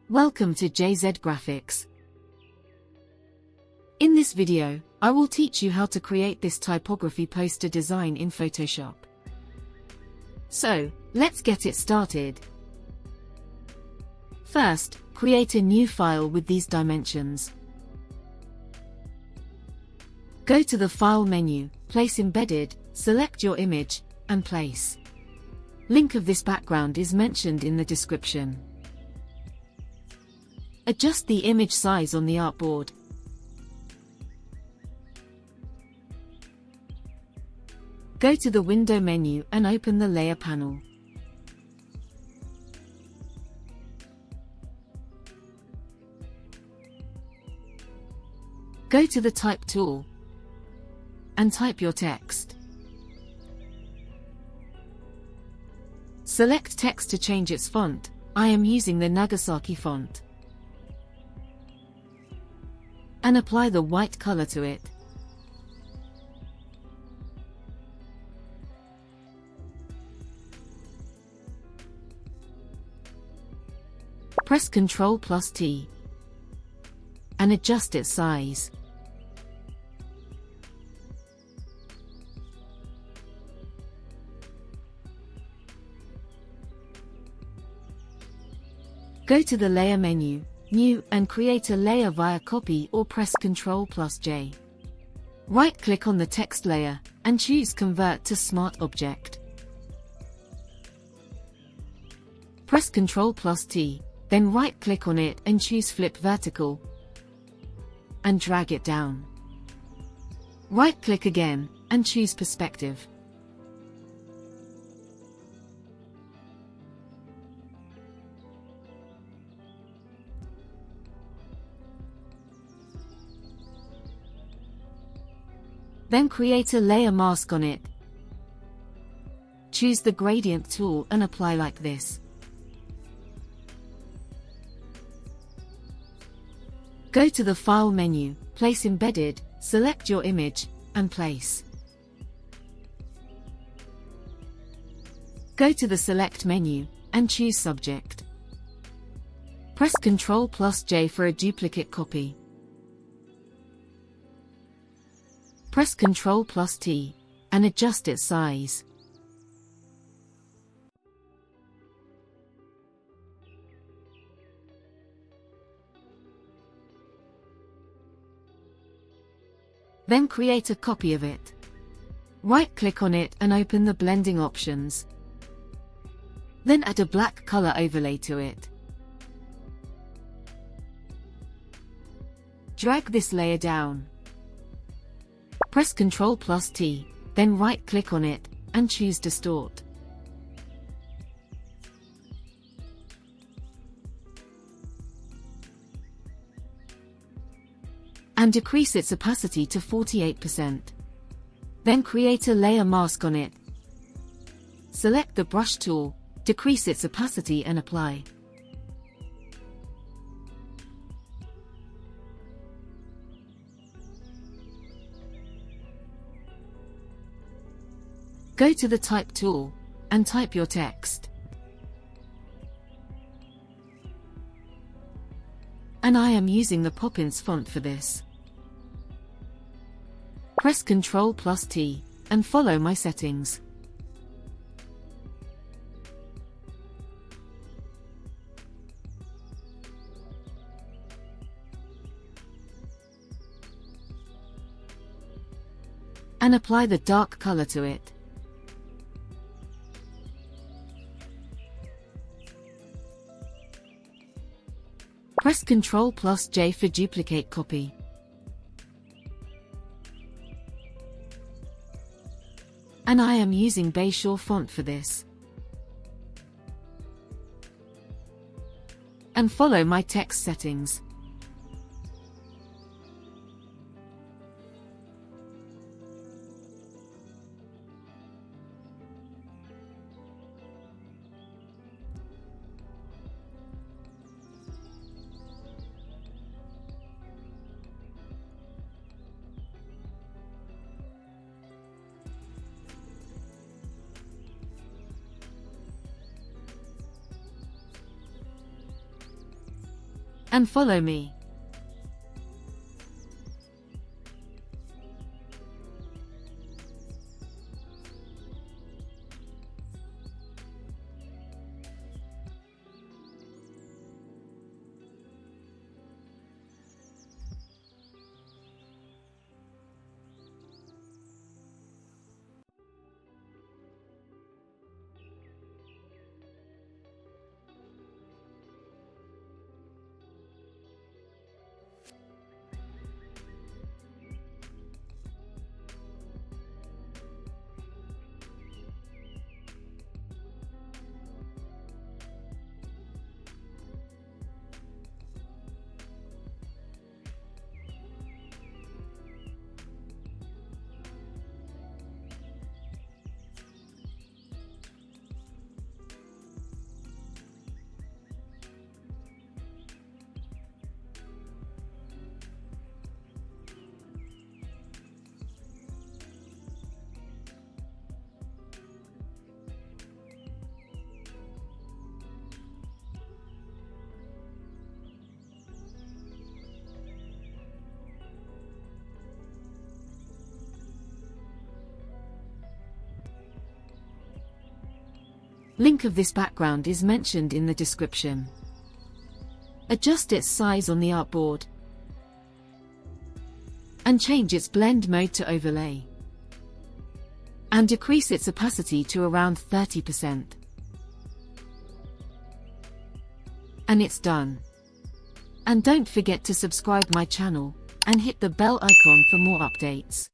Welcome to jzgraphics. In this video, I will teach you how to create this typography poster design in Photoshop. So, let's get it started. First, create a new file with these dimensions. Go to the File menu, Place Embedded, select your image, and place. Link of this background is mentioned in the description. Adjust the image size on the artboard. Go to the Window menu and open the Layer panel. Go to the Type tool and type your text. Select text to change its font. I am using the Nagasaki font. And apply the white color to it. Press Ctrl+T and adjust its size. Go to the Layer menu, New, and create a layer via Copy or press Ctrl+J. Right-click on the text layer, and choose Convert to Smart Object. Press Ctrl+T, then right-click on it and choose Flip Vertical, and drag it down. Right-click again, and choose Perspective. Then create a layer mask on it. Choose the Gradient tool and apply like this. Go to the File menu, Place Embedded, select your image, and place. Go to the Select menu, and choose Subject. Press Ctrl+J for a duplicate copy. Press Ctrl+T, and adjust its size. Then create a copy of it. Right-click on it and open the blending options. Then add a black color overlay to it. Drag this layer down. Press Ctrl+T, then right-click on it, and choose Distort. And decrease its opacity to 48%. Then create a layer mask on it. Select the Brush tool, decrease its opacity and apply. Go to the Type tool, and type your text. And I am using the Poppins font for this. Press Ctrl+T, and follow my settings. And apply the dark color to it. Press Ctrl+J for duplicate copy. And I am using Bayshore font for this. And follow my text settings. and follow me. Link of this background is mentioned in the description. Adjust its size on the artboard and change its blend mode to overlay and decrease its opacity to around 30%. And it's done. And don't forget to subscribe my channel and hit the bell icon for more updates.